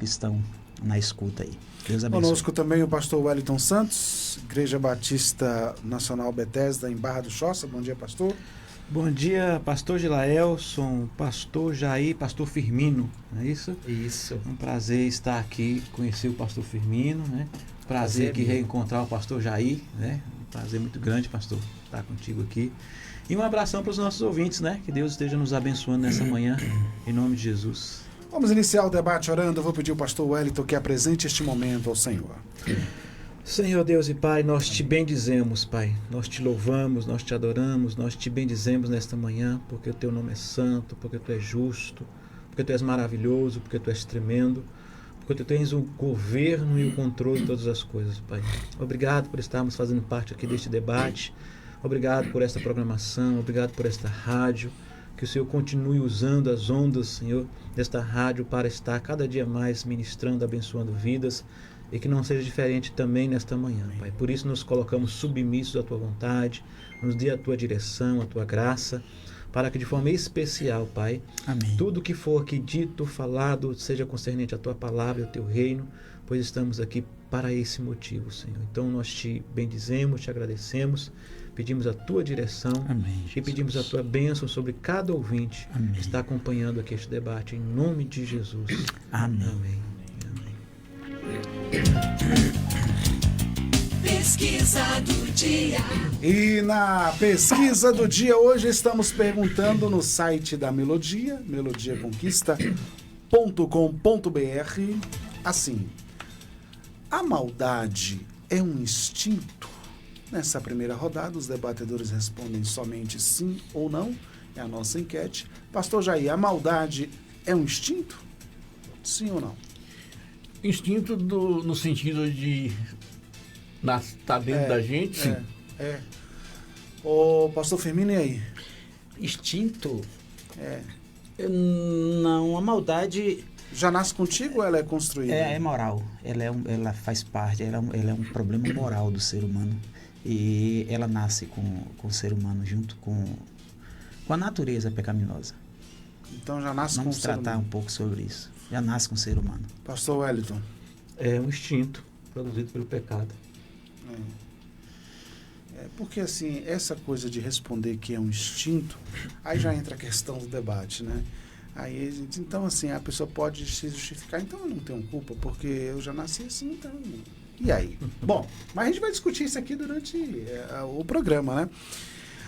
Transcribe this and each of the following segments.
que estão na escuta aí. Deus abençoe. Conosco também o pastor Wellington Santos, Igreja Batista Nacional Bethesda, em Barra do Choça. Bom dia, pastor. Bom dia, pastor Gilaelson, pastor Jair, pastor Firmino, não é isso? Isso. Um prazer estar aqui, conhecer o pastor Firmino, né? Prazer aqui reencontrar o pastor Jair, né? Um prazer muito grande, pastor, estar contigo aqui. E um abração para os nossos ouvintes, né? Que Deus esteja nos abençoando nessa manhã, em nome de Jesus. Vamos iniciar o debate orando. Eu vou pedir ao pastor Wellington que apresente este momento ao Senhor. Senhor Deus e Pai, nós te bendizemos, Pai. Nós te louvamos, nós te adoramos, nós te bendizemos nesta manhã, porque o teu nome é santo, porque tu és justo, porque tu és maravilhoso, porque tu és tremendo, porque tu tens o governo e o controle de todas as coisas, Pai. Obrigado por estarmos fazendo parte aqui deste debate. Obrigado por esta programação, obrigado por esta rádio. Que o Senhor continue usando as ondas, Senhor, desta rádio para estar cada dia mais ministrando, abençoando vidas. E que não seja diferente também nesta manhã, Pai. Por isso nos colocamos submissos à Tua vontade, nos dê a Tua direção, a Tua graça, para que de forma especial, Pai, Amém. tudo que for aqui dito, falado, seja concernente à Tua palavra e ao Teu reino, pois estamos aqui para esse motivo, Senhor. Então nós te bendizemos, te agradecemos, pedimos a Tua direção. Amém, e pedimos a Tua bênção sobre cada ouvinte Amém. que está acompanhando aqui este debate, em nome de Jesus. Amém. Amém. Pesquisa do dia. E na pesquisa do dia hoje estamos perguntando no site da Melodia, melodiaconquista.com.br, assim: a maldade é um instinto? Nessa primeira rodada, os debatedores respondem somente sim ou não. É a nossa enquete. Pastor Jair, a maldade é um instinto? Sim ou não? Instinto no sentido de estar dentro da gente, sim. Ô, pastor Firmino, e aí? Instinto? É. Não, a maldade Já nasce contigo ou ela é construída? é moral. Ela faz parte, ela é um problema moral do ser humano. E ela nasce com o ser humano junto com a natureza pecaminosa. Então já nasce Vamos com o ser tratar humano. um pouco sobre isso. Já nasce com o ser humano. Pastor Wellington. É um instinto produzido pelo pecado. Porque assim, essa coisa de responder que é um instinto, aí já entra a questão do debate, né? Aí, então assim, a pessoa pode se justificar, então eu não tenho culpa, porque eu já nasci assim, então... E aí? Bom, mas a gente vai discutir isso aqui durante o programa, né?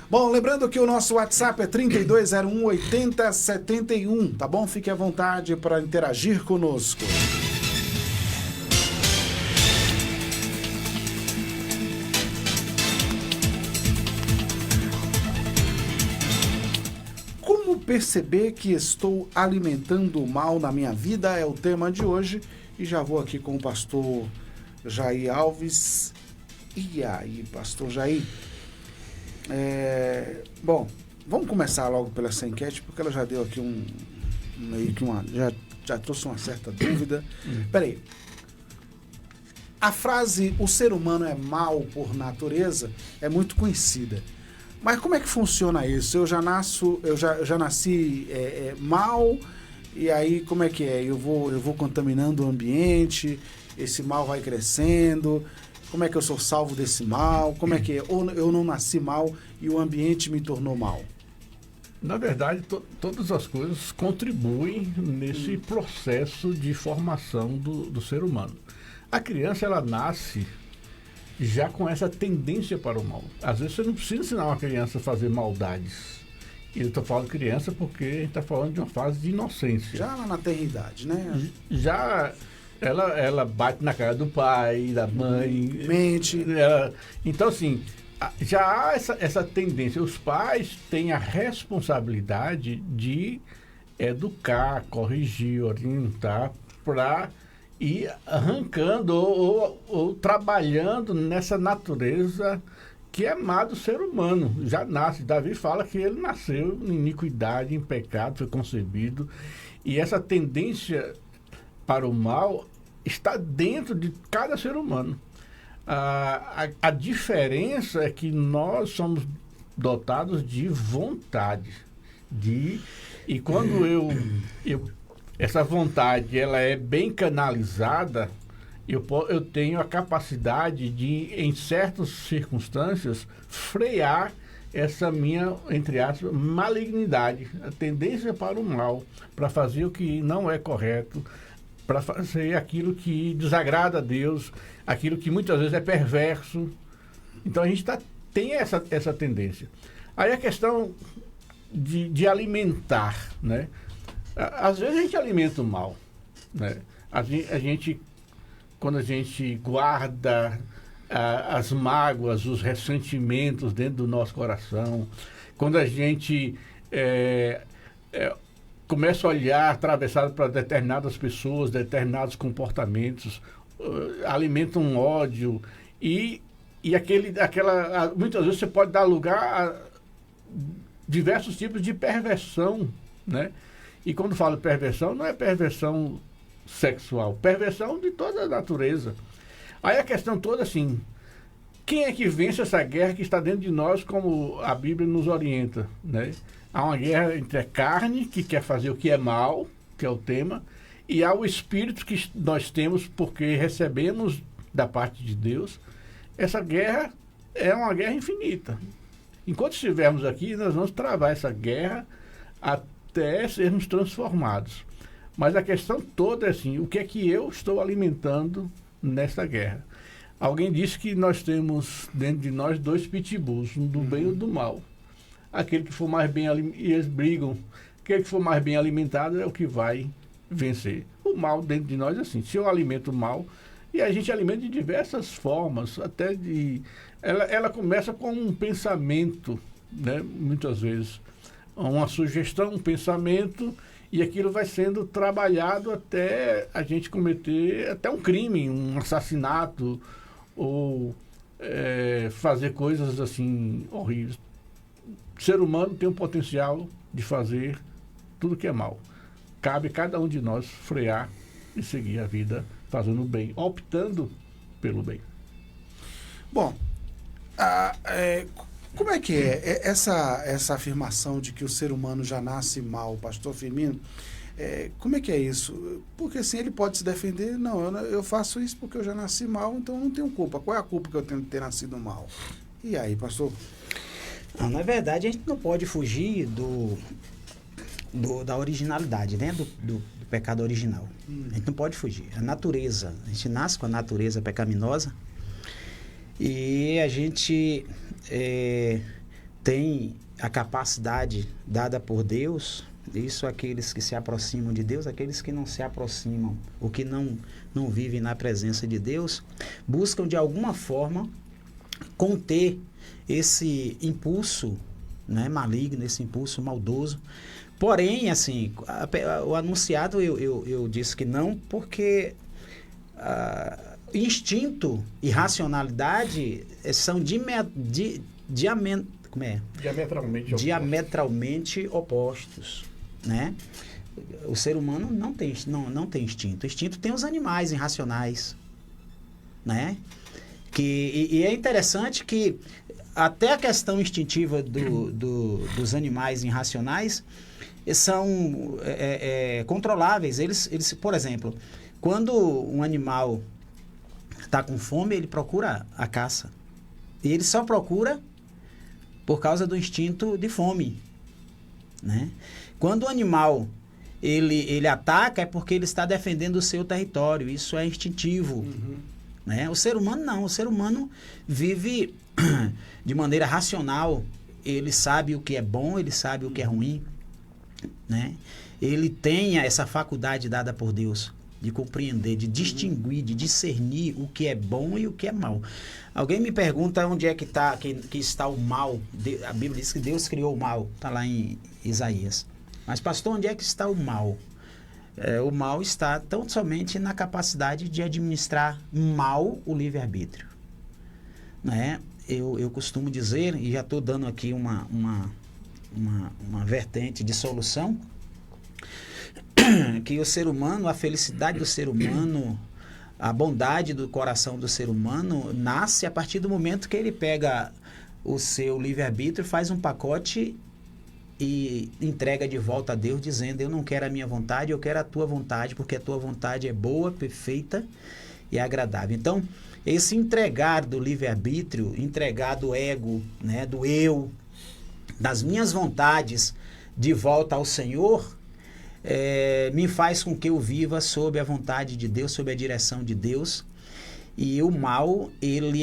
Bom, lembrando que o nosso WhatsApp é 3201-8071, tá bom? Fique à vontade para interagir conosco. Como perceber que estou alimentando o mal na minha vida é o tema de hoje. E já vou aqui com o pastor Jair Alves. E aí, pastor Jair? Bom, vamos começar logo pela essa enquete, porque ela já deu aqui já trouxe uma certa dúvida. Peraí. A frase "o ser humano é mau por natureza" é muito conhecida. Mas como é que funciona isso? Eu já nasci mal, e aí como é que é? Eu vou contaminando o ambiente, esse mal vai crescendo. Como é que eu sou salvo desse mal? Como é que é? Ou eu não nasci mal e o ambiente me tornou mal? Na verdade, todas as coisas contribuem nesse processo de formação do ser humano. A criança, ela nasce já com essa tendência para o mal. Às vezes você não precisa ensinar uma criança a fazer maldades. E eu estou falando criança porque a gente está falando de uma fase de inocência. Já lá na tenridade, né? Já ela bate na cara do pai, da mãe. Mente. Então, assim, já há essa tendência. Os pais têm a responsabilidade de educar, corrigir, orientar para ir arrancando ou trabalhando nessa natureza que é má do ser humano. Já nasce. Davi fala que ele nasceu em iniquidade, em pecado, foi concebido. E essa tendência para o mal está dentro de cada ser humano. A diferença é que nós somos dotados de vontade. E quando eu essa vontade ela é bem canalizada, eu tenho a capacidade de, em certas circunstâncias, frear essa minha, entre aspas, malignidade, a tendência para o mal, para fazer o que não é correto, para fazer aquilo que desagrada a Deus, aquilo que muitas vezes é perverso. Então a gente tem essa tendência. Aí a questão de alimentar, né? Às vezes a gente alimenta o mal, né? A gente, quando a gente guarda as mágoas, os ressentimentos dentro do nosso coração, quando a gente começa a olhar atravessado para determinadas pessoas, determinados comportamentos, alimenta um ódio e muitas vezes você pode dar lugar a diversos tipos de perversão, né? E quando falo perversão, não é perversão sexual, perversão de toda a natureza. Aí a questão toda assim, quem é que vence essa guerra que está dentro de nós, como a Bíblia nos orienta, né? Há uma guerra entre a carne, que quer fazer o que é mal, que é o tema, e há o espírito que nós temos porque recebemos da parte de Deus. Essa guerra é uma guerra infinita. Enquanto estivermos aqui, nós vamos travar essa guerra até sermos transformados. Mas a questão toda é assim, o que é que eu estou alimentando nessa guerra? Alguém disse que nós temos dentro de nós 2 pitbulls, um do bem e um do mal. Aquele que for mais bem alimentado, e eles brigam, aquele que for mais bem alimentado é o que vai vencer. O mal dentro de nós é assim, se eu alimento o mal, e a gente alimenta de diversas formas, até de... Ela começa com um pensamento, né? Muitas vezes, uma sugestão, um pensamento, e aquilo vai sendo trabalhado até a gente cometer até um crime, um assassinato, ou fazer coisas assim horríveis. O ser humano tem o potencial de fazer tudo que é mal. Cabe a cada um de nós frear e seguir a vida fazendo o bem, optando pelo bem. Bom, como é que é essa afirmação de que o ser humano já nasce mal, pastor Firmino? Como é que é isso? Porque assim, ele pode se defender, não, eu faço isso porque eu já nasci mal, então eu não tenho culpa. Qual é a culpa que eu tenho de ter nascido mal? E aí, pastor? Não, na verdade, a gente não pode fugir da originalidade, né? Do pecado original. A gente não pode fugir. A natureza, a gente nasce com a natureza pecaminosa e a gente tem a capacidade dada por Deus, isso aqueles que se aproximam de Deus, aqueles que não se aproximam, ou que não vivem na presença de Deus, buscam de alguma forma conter esse impulso, né, maligno, esse impulso maldoso. Porém, assim, o anunciado eu disse que não, porque instinto e racionalidade são diametralmente opostos, né? O ser humano não tem instinto. O instinto tem os animais irracionais, né? E é interessante que até a questão instintiva dos animais irracionais são controláveis. Eles, por exemplo, quando um animal está com fome, ele procura a caça. E ele só procura por causa do instinto de fome, né? Quando o animal ele ataca, é porque ele está defendendo o seu território. Isso é instintivo. Né? O ser humano não. O ser humano vive de maneira racional. Ele sabe o que é bom, ele sabe o que é ruim, né? Ele tem essa faculdade dada por Deus de compreender, de distinguir, de discernir o que é bom e o que é mal. Alguém me pergunta onde é que está o mal. A Bíblia diz que Deus criou o mal, está lá em Isaías. Mas, pastor, onde é que está o mal? O mal está tão somente na capacidade de administrar mal o livre-arbítrio, né? Eu costumo dizer, e já estou dando aqui uma vertente de solução, que o ser humano, a felicidade do ser humano, a bondade do coração do ser humano nasce a partir do momento que ele pega o seu livre-arbítrio, faz um pacote e entrega de volta a Deus, dizendo: eu não quero a minha vontade, eu quero a tua vontade, porque a tua vontade é boa, perfeita e agradável. Então, esse entregar do livre-arbítrio, entregar do ego, né, do eu, das minhas vontades de volta ao Senhor, me faz com que eu viva sob a vontade de Deus, sob a direção de Deus. E o mal, ele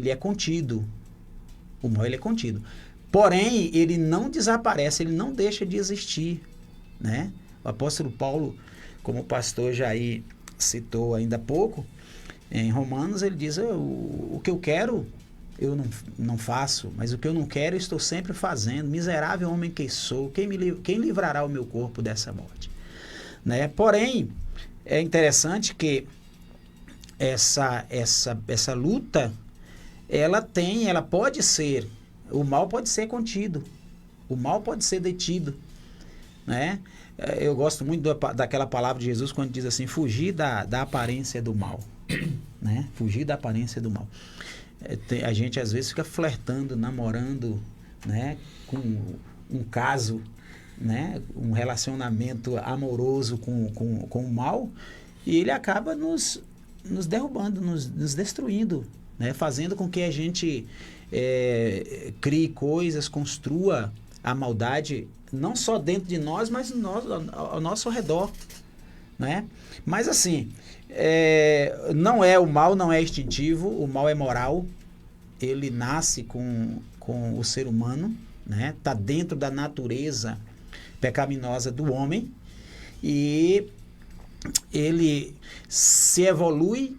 é contido. O mal, ele é contido. Porém, ele não desaparece, ele não deixa de existir, né? O apóstolo Paulo, como o pastor Jair citou ainda há pouco, em Romanos, ele diz: o que eu quero, eu não faço, mas o que eu não quero, eu estou sempre fazendo. Miserável homem que sou, quem livrará o meu corpo dessa morte? Né? Porém, é interessante que essa luta, ela pode ser, o mal pode ser contido, o mal pode ser detido, né? Eu gosto muito daquela palavra de Jesus quando diz assim: fugir da aparência do mal, né? Fugir da aparência do mal. A gente às vezes fica flertando, namorando, né, com um caso, né, um relacionamento amoroso com o mal, e ele acaba nos derrubando, nos destruindo, né, fazendo com que a gente crie coisas, construa a maldade não só dentro de nós, mas ao nosso redor, né? Mas assim, o mal não é instintivo, o mal é moral, ele nasce com o ser humano, né? Tá dentro da natureza pecaminosa do homem, e ele se evolui,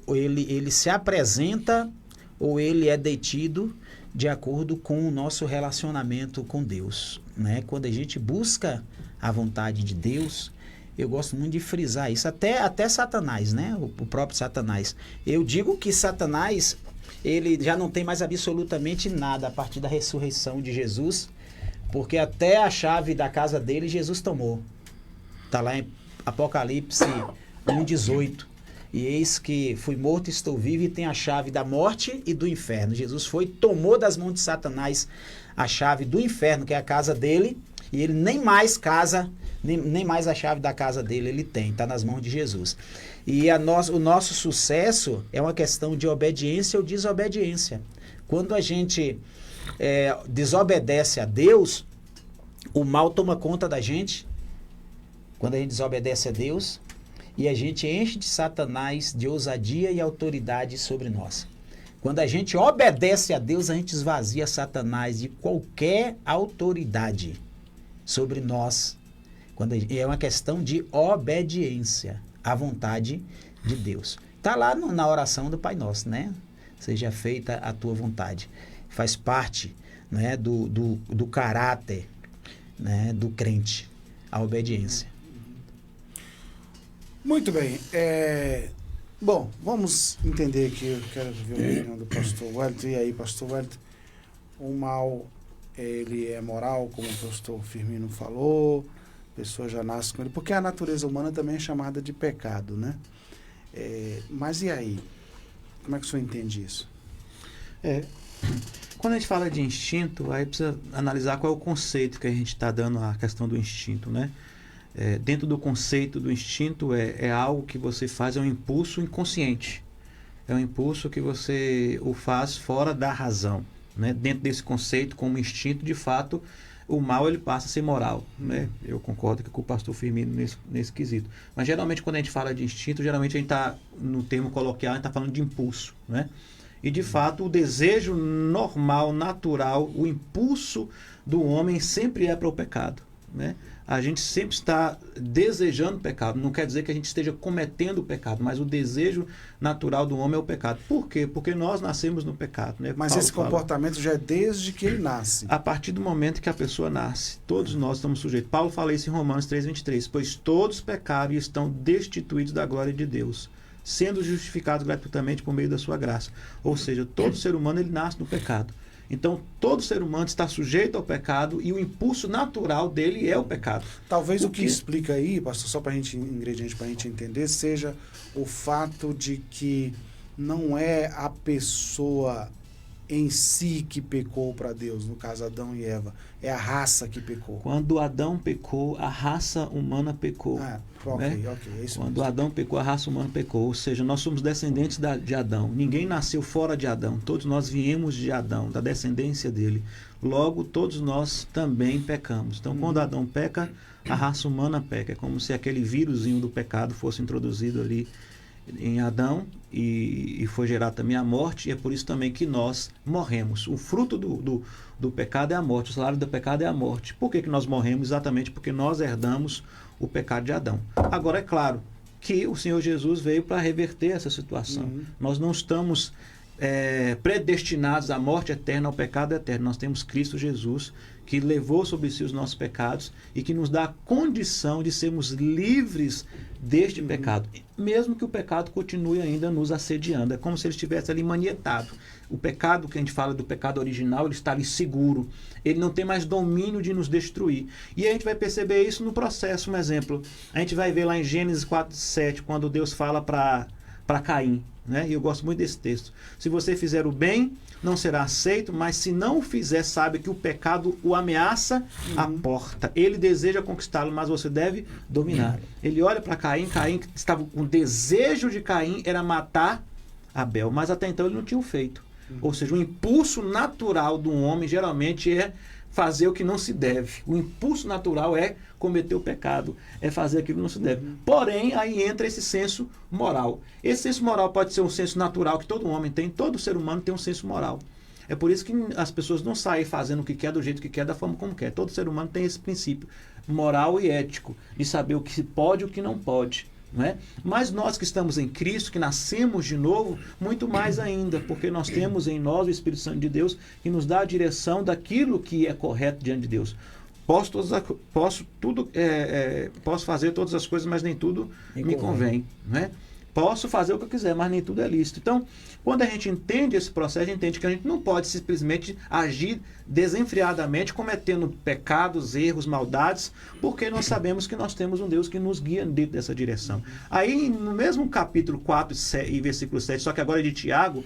ele se apresenta, ou ele é detido de acordo com o nosso relacionamento com Deus, né? Quando a gente busca a vontade de Deus, eu gosto muito de frisar isso, até Satanás, né? O próprio Satanás. Eu digo que Satanás, ele já não tem mais absolutamente nada a partir da ressurreição de Jesus, porque até a chave da casa dele Jesus tomou. Está lá em Apocalipse 1:18. E eis que fui morto, estou vivo, e tenho a chave da morte e do inferno. Jesus tomou das mãos de Satanás a chave do inferno, que é a casa dele, e ele nem mais a chave da casa dele ele tem, está nas mãos de Jesus. E o nosso sucesso é uma questão de obediência ou desobediência. Quando a gente desobedece a Deus, o mal toma conta da gente. Quando a gente desobedece a Deus, e a gente enche de Satanás de ousadia e autoridade sobre nós. Quando a gente obedece a Deus, a gente esvazia Satanás de qualquer autoridade sobre nós. É uma questão de obediência à vontade de Deus. Está lá na oração do Pai Nosso, né? Seja feita a tua vontade. Faz parte, né, do caráter, né, do crente, a obediência. Muito bem. Bom, vamos entender aqui. Eu quero ver a opinião do pastor Wellington. E aí, pastor Wellington, o mal, ele é moral, como o pastor Firmino falou, a pessoa já nasce com ele, porque a natureza humana também é chamada de pecado, né? Mas e aí? Como é que o senhor entende isso? Quando a gente fala de instinto, aí precisa analisar qual é o conceito que a gente está dando à questão do instinto, né? Dentro do conceito do instinto, é algo que você faz, é um impulso inconsciente. É um impulso que você o faz fora da razão, né? Dentro desse conceito, como instinto, de fato, o mal ele passa a ser moral, né? Eu concordo com o pastor Firmino nesse quesito. Mas geralmente quando a gente fala de instinto, geralmente a gente está, no termo coloquial, a gente está falando de impulso, né? E de fato o desejo normal, natural, o impulso do homem sempre é para o pecado, né? A gente sempre está desejando pecado. Não quer dizer que a gente esteja cometendo o pecado, mas o desejo natural do homem é o pecado. Por quê? Porque nós nascemos no pecado, né? Mas Paulo esse comportamento já é desde que ele nasce. A partir do momento que a pessoa nasce, todos nós estamos sujeitos. Paulo fala isso em Romanos 3:23. Pois todos pecaram e estão destituídos da glória de Deus, sendo justificados gratuitamente por meio da sua graça. Ou seja, todo ser humano ele nasce no pecado. Então, todo ser humano está sujeito ao pecado e o impulso natural dele é o pecado. Talvez o que explica aí, pastor, só para a gente, ingrediente para a gente entender, seja o fato de que não é a pessoa em si que pecou para Deus, no caso Adão e Eva, é a raça que pecou. Quando Adão pecou, a raça humana pecou. Ok, né? ok, é isso Quando mesmo. Adão pecou, a raça humana pecou. Ou seja, nós somos descendentes de Adão. Ninguém nasceu fora de Adão. Todos nós viemos de Adão, da descendência dele. Logo, todos nós também pecamos. Então, quando Adão peca, a raça humana peca. É como se aquele vírusinho do pecado fosse introduzido ali em Adão e foi gerar também a morte, e é por isso também que nós morremos. O fruto do pecado é a morte, o salário do pecado é a morte. Por que nós morremos? Exatamente porque nós herdamos o pecado de Adão. Agora, é claro que o Senhor Jesus veio para reverter essa situação. Nós não estamos predestinados à morte eterna, ao pecado eterno. Nós temos Cristo Jesus, que levou sobre si os nossos pecados e que nos dá a condição de sermos livres deste pecado, mesmo que o pecado continue ainda nos assediando. É como se ele estivesse ali manietado. O pecado, que a gente fala do pecado original, ele está ali seguro. Ele não tem mais domínio de nos destruir. E a gente vai perceber isso no processo. Um exemplo, a gente vai ver lá em Gênesis 4:7, quando Deus fala para Caim, né? E eu gosto muito desse texto. Se você fizer o bem, não será aceito, mas se não o fizer, sabe que o pecado o ameaça à porta. Ele deseja conquistá-lo, mas você deve dominar. Ele olha para Caim, estava com o desejo de Caim era matar Abel, mas até então ele não tinha o feito. Ou seja, o impulso natural do homem geralmente é fazer o que não se deve. O impulso natural é cometer o pecado, é fazer aquilo que não se deve. Porém, aí entra esse senso moral. Esse senso moral pode ser um senso natural que todo homem tem, todo ser humano tem um senso moral. É por isso que as pessoas não saem fazendo o que quer, do jeito que quer, da forma como quer. Todo ser humano tem esse princípio moral e ético, de saber o que se pode e o que não pode. Não é? Mas nós que estamos em Cristo, que nascemos de novo, muito mais ainda, porque nós temos em nós o Espírito Santo de Deus que nos dá a direção daquilo que é correto diante de Deus. Posso fazer todas as coisas, mas nem tudo me convém. Não é? Posso fazer o que eu quiser, mas nem tudo é lícito. Então, quando a gente entende esse processo, a gente entende que a gente não pode simplesmente agir desenfreadamente, cometendo pecados, erros, maldades, porque nós sabemos que nós temos um Deus que nos guia dentro dessa direção. Aí, no mesmo capítulo 4 e versículo 7, só que agora é de Tiago,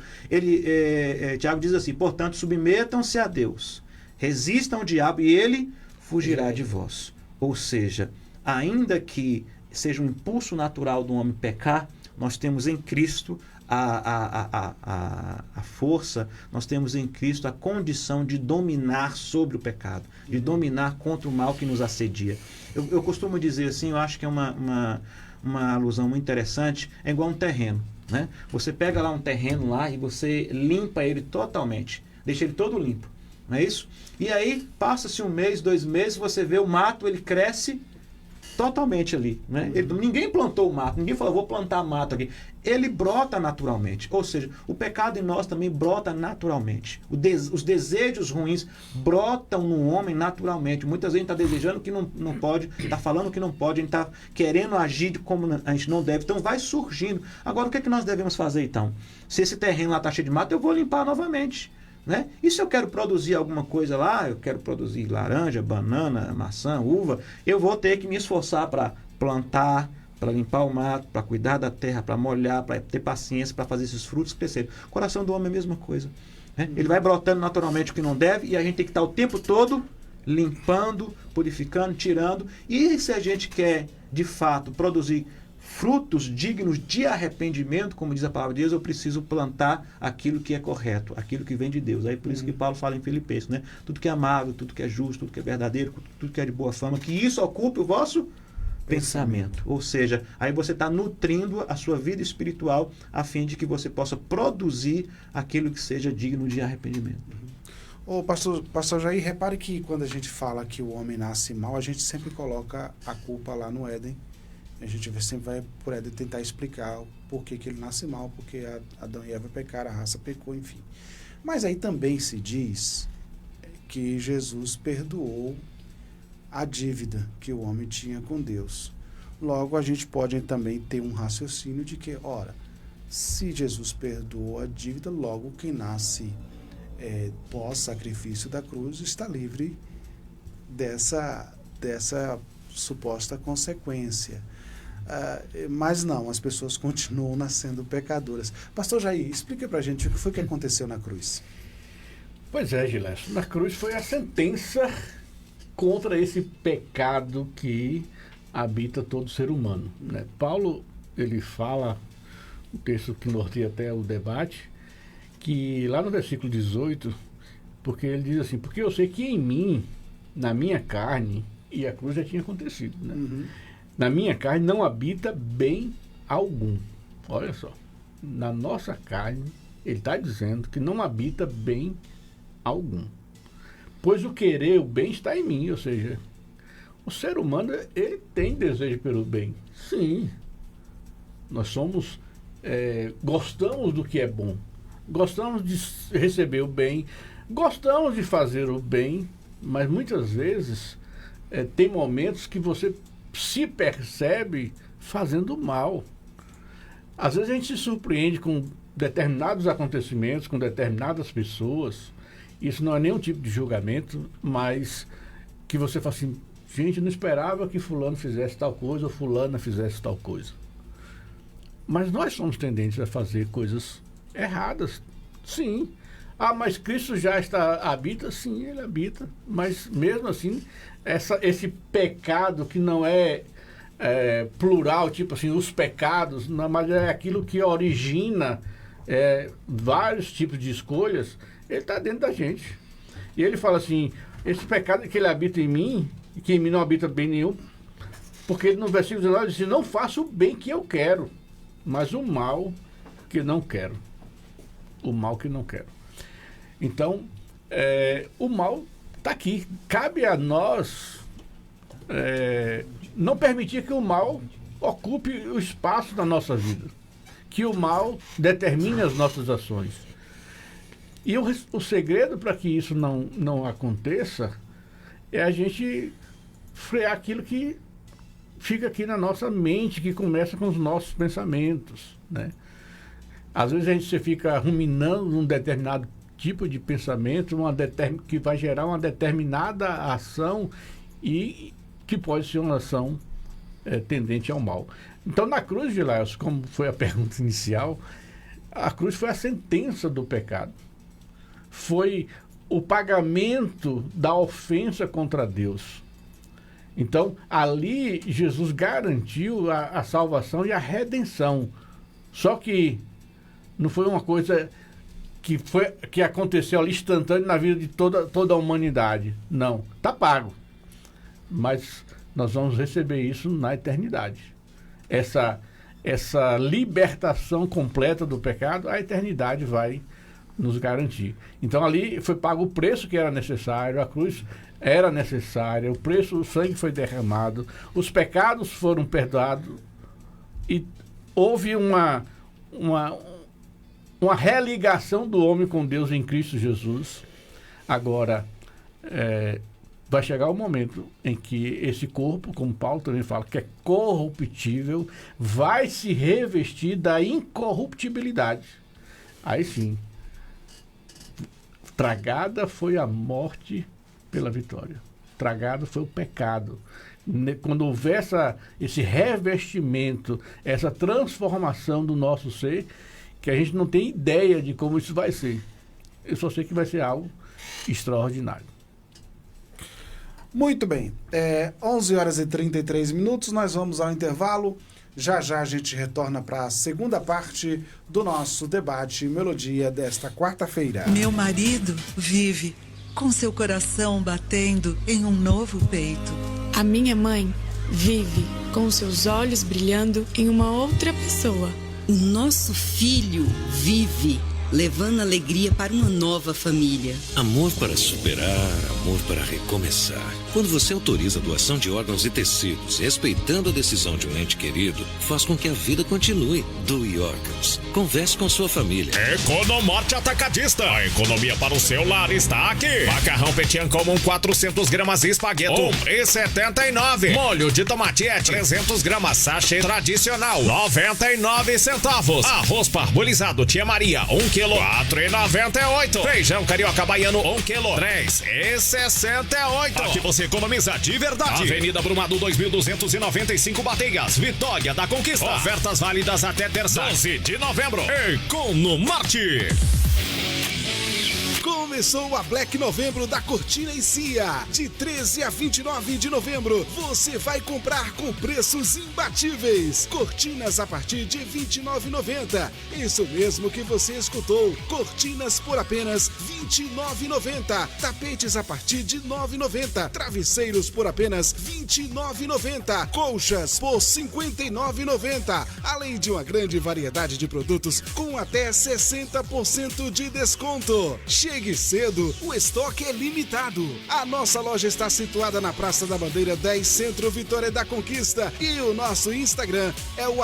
Tiago diz assim: portanto, submetam-se a Deus, resistam ao diabo e ele fugirá de vós. Ou seja, ainda que seja um impulso natural do homem pecar, nós temos em Cristo a força, nós temos em Cristo a condição de dominar sobre o pecado, de dominar contra o mal que nos assedia. Eu costumo dizer assim, eu acho que é uma alusão muito interessante, é igual um terreno. Né? Você pega lá um terreno lá e você limpa ele totalmente, deixa ele todo limpo, não é isso? E aí passa-se 1 mês, 2 meses, você vê o mato, ele cresce totalmente ali. Né? Ninguém plantou o mato, ninguém falou, vou plantar mato aqui. Ele brota naturalmente. Ou seja, o pecado em nós também brota naturalmente. Os desejos ruins brotam no homem naturalmente. Muitas vezes a gente está desejando que não pode, está falando que não pode, a gente está querendo agir como a gente não deve. Então vai surgindo. Agora, o que é que nós devemos fazer então? Se esse terreno lá está cheio de mato, eu vou limpar novamente. Né? E se eu quero produzir alguma coisa lá, eu quero produzir laranja, banana, maçã, uva, eu vou ter que me esforçar para plantar, para limpar o mato, para cuidar da terra, para molhar, para ter paciência, para fazer esses frutos crescerem. O coração do homem é a mesma coisa. Né? Ele vai brotando naturalmente o que não deve e a gente tem que estar o tempo todo limpando, purificando, tirando. E se a gente quer, de fato, produzir frutos dignos de arrependimento, como diz a palavra de Deus, eu preciso plantar aquilo que é correto, aquilo que vem de Deus. Aí por isso que Paulo fala em Filipenses, né? Tudo que é amável, tudo que é justo, tudo que é verdadeiro, tudo que é de boa fama, que isso ocupe o vosso pensamento. Ou seja, aí você está nutrindo a sua vida espiritual a fim de que você possa produzir aquilo que seja digno de arrependimento. Ô, pastor Jair, repare que quando a gente fala que o homem nasce mal, a gente sempre coloca a culpa lá no Éden. A gente sempre vai por Éden tentar explicar por que ele nasce mal, porque Adão e Eva pecaram, a raça pecou, enfim. Mas aí também se diz que Jesus perdoou a dívida que o homem tinha com Deus. Logo, a gente pode também ter um raciocínio de que, ora, se Jesus perdoou a dívida, logo quem nasce pós-sacrifício da cruz está livre dessa suposta consequência. Mas não, as pessoas continuam nascendo pecadoras. Pastor Jair, explica pra gente o que foi que aconteceu na cruz. Pois é, Gilércio. Na cruz foi a sentença contra esse pecado que habita todo ser humano, né? Paulo, ele fala, um texto que norteia até o debate, que lá no versículo 18, porque ele diz assim, porque eu sei que em mim, na minha carne, e a cruz já tinha acontecido, né? Na minha carne não habita bem algum. Olha só, na nossa carne, ele está dizendo que não habita bem algum. Pois o querer o bem está em mim, ou seja, o ser humano, ele tem desejo pelo bem. Sim, nós somos, gostamos do que é bom, gostamos de receber o bem, gostamos de fazer o bem, mas muitas vezes tem momentos que você se percebe fazendo mal. Às vezes a gente se surpreende com determinados acontecimentos, com determinadas pessoas. Isso não é nenhum tipo de julgamento, mas que você fala assim, gente, eu não esperava que fulano fizesse tal coisa ou fulana fizesse tal coisa. Mas nós somos tendentes a fazer coisas erradas, sim. Ah, mas Cristo já habita? Sim, ele habita. Mas mesmo assim, esse pecado que não é plural, tipo assim, os pecados, não, mas é aquilo que origina vários tipos de escolhas, ele está dentro da gente. E ele fala assim, esse pecado que ele habita em mim, e que em mim não habita bem nenhum, porque ele no versículo 19 diz assim, não faço o bem que eu quero, mas o mal que não quero. O mal que não quero. Então, o mal está aqui. Cabe a nós não permitir que o mal ocupe o espaço da nossa vida. Que o mal determine as nossas ações. E o segredo para que isso não aconteça é a gente frear aquilo que fica aqui na nossa mente, que começa com os nossos pensamentos, né? Às vezes você fica ruminando num determinado tipo de pensamento, que vai gerar uma determinada ação e que pode ser uma ação tendente ao mal. Então, na cruz de Laos, como foi a pergunta inicial, a cruz foi a sentença do pecado. Foi o pagamento da ofensa contra Deus. Então, ali, Jesus garantiu a salvação e a redenção. Só que não foi uma coisa que aconteceu ali instantâneo na vida de toda a humanidade. Não, está pago. Mas nós vamos receber isso na eternidade. Essa libertação completa do pecado, a eternidade vai nos garantir. Então ali foi pago o preço que era necessário, a cruz era necessária, o sangue foi derramado, os pecados foram perdoados e houve uma religação do homem com Deus em Cristo Jesus. Agora, vai chegar o momento em que esse corpo, como Paulo também fala, que é corruptível, vai se revestir da incorruptibilidade. Aí sim, tragada foi a morte pela vitória. Tragado foi o pecado. Quando houver esse revestimento, essa transformação do nosso ser, que a gente não tem ideia de como isso vai ser. Eu só sei que vai ser algo extraordinário. Muito bem. 11 horas e 33 minutos, nós vamos ao intervalo. Já já a gente retorna para a segunda parte do nosso debate Melodia desta quarta-feira. Meu marido vive com seu coração batendo em um novo peito. A minha mãe vive com seus olhos brilhando em uma outra pessoa. O nosso filho vive levando alegria para uma nova família. Amor para superar, amor para recomeçar. Quando você autoriza a doação de órgãos e tecidos, respeitando a decisão de um ente querido, faz com que a vida continue. Doe órgãos. Converse com sua família. Economarte Atacadista. A economia para o seu lar está aqui. Macarrão Petian comum 400 gramas espagueto, R$1,79. Molho de tomate 300 gramas sachê tradicional, 99 centavos. Arroz parbolizado Tia Maria, 1 kg, R$4,98. Feijão carioca baiano, 1 kg, R$3,68. Aqui você economiza de verdade. Avenida Brumado 2295 Bateias, Vitória da Conquista. Ofertas válidas até terça, 12 de novembro. Economarte. Começou a Black Novembro da Cortina e Cia. De 13 a 29 de novembro, você vai comprar com preços imbatíveis. Cortinas a partir de R$ 29,90. Isso mesmo que você escutou. Cortinas por apenas R$ 29,90. Tapetes a partir de R$ 9,90. Travesseiros por apenas R$ 29,90. Colchas por R$ 59,90. Além de uma grande variedade de produtos com até 60% de desconto. Chegue cedo, o estoque é limitado. A nossa loja está situada na Praça da Bandeira 10, Centro Vitória da Conquista. E o nosso Instagram é o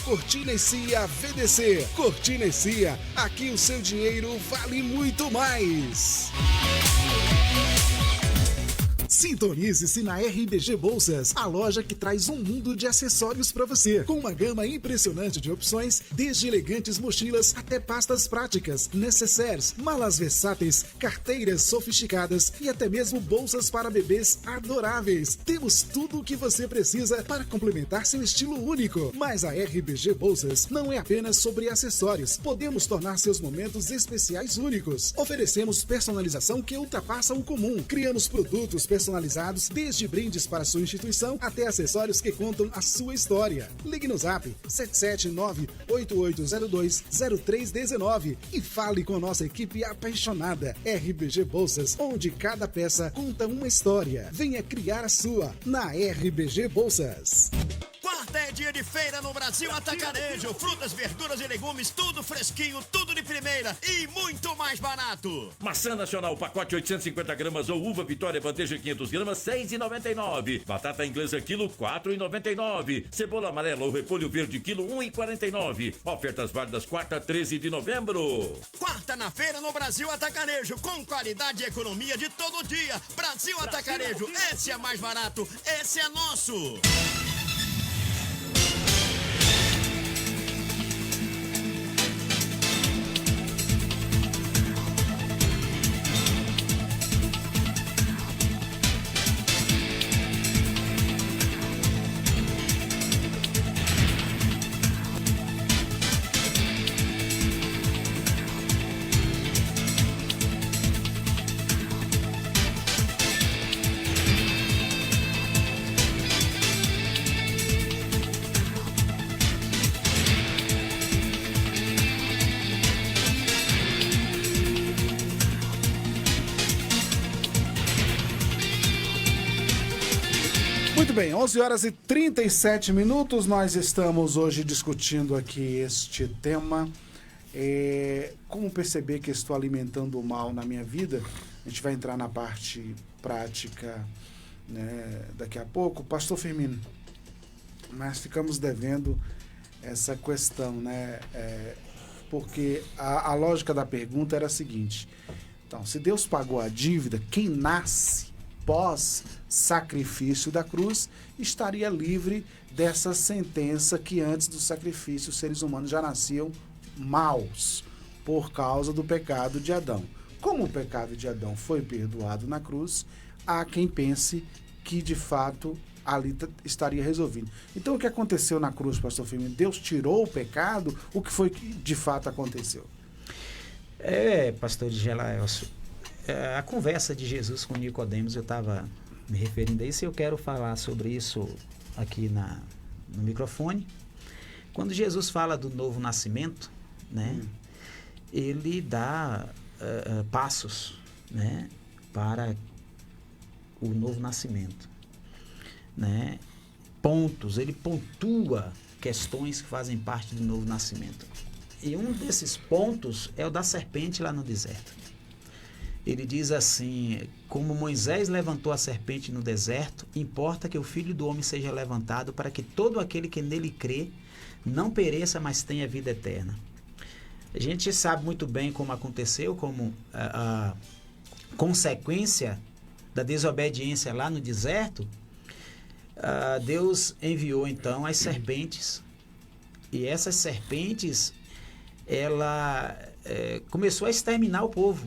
@Cortina e Cia VDC. Cortina e Cia, aqui o seu dinheiro vale muito mais. Sintonize-se na RBG Bolsas, a loja que traz um mundo de acessórios para você, com uma gama impressionante de opções, desde elegantes mochilas até pastas práticas, necessaires, malas versáteis, carteiras sofisticadas e até mesmo bolsas para bebês adoráveis. Temos tudo o que você precisa para complementar seu estilo único. Mas a RBG Bolsas não é apenas sobre acessórios. Podemos tornar seus momentos especiais únicos. Oferecemos personalização que ultrapassa o comum. Criamos produtos personalizados, desde brindes para sua instituição até acessórios que contam a sua história. Ligue no Zap 779-8802-0319 e fale com a nossa equipe apaixonada. RBG Bolsas, onde cada peça conta uma história. Venha criar a sua na RBG Bolsas. Quarta é dia de feira no Brasil Atacarejo. Frutas, verduras e legumes, tudo fresquinho, tudo de primeira e muito mais barato. Maçã nacional, pacote 850 gramas ou uva Vitória, bandeja 500 gramas, R$ 6,99. Batata inglesa, quilo, R$ 4,99. Cebola amarela ou repolho verde, quilo, R$ 1,49. Ofertas válidas quarta, 13 de novembro. Quarta na feira no Brasil Atacarejo, com qualidade e economia de todo dia. Brasil Atacarejo, esse é mais barato, esse é nosso. Muito bem, 11 horas e 37 minutos, nós estamos hoje discutindo aqui este tema, como perceber que estou alimentando o mal na minha vida. A gente vai entrar na parte prática, né, daqui a pouco. Pastor Firmino, mas ficamos devendo essa questão, né, porque a lógica da pergunta era a seguinte: então, se Deus pagou a dívida, quem nasce pós-sacrifício da cruz estaria livre dessa sentença que antes do sacrifício os seres humanos já nasciam maus por causa do pecado de Adão. Como o pecado de Adão foi perdoado na cruz, há quem pense que de fato ali estaria resolvido. Então o que aconteceu na cruz, pastor Firmino? Deus tirou o pecado? O que foi que de fato aconteceu? Pastor Gelaelcio, a conversa de Jesus com Nicodemos, eu estava me referindo a isso e eu quero falar sobre isso aqui no microfone. Quando Jesus fala do novo nascimento, né, ele dá passos, né, para o novo nascimento, né, pontos, ele pontua questões que fazem parte do novo nascimento. E um desses pontos é o da serpente lá no deserto. Ele diz assim: como Moisés levantou a serpente no deserto, importa que o Filho do Homem seja levantado para que todo aquele que nele crê não pereça, mas tenha vida eterna. A gente sabe muito bem como aconteceu, como a consequência da desobediência lá no deserto, Deus enviou então as serpentes, e essas serpentes, ela começou a exterminar o povo.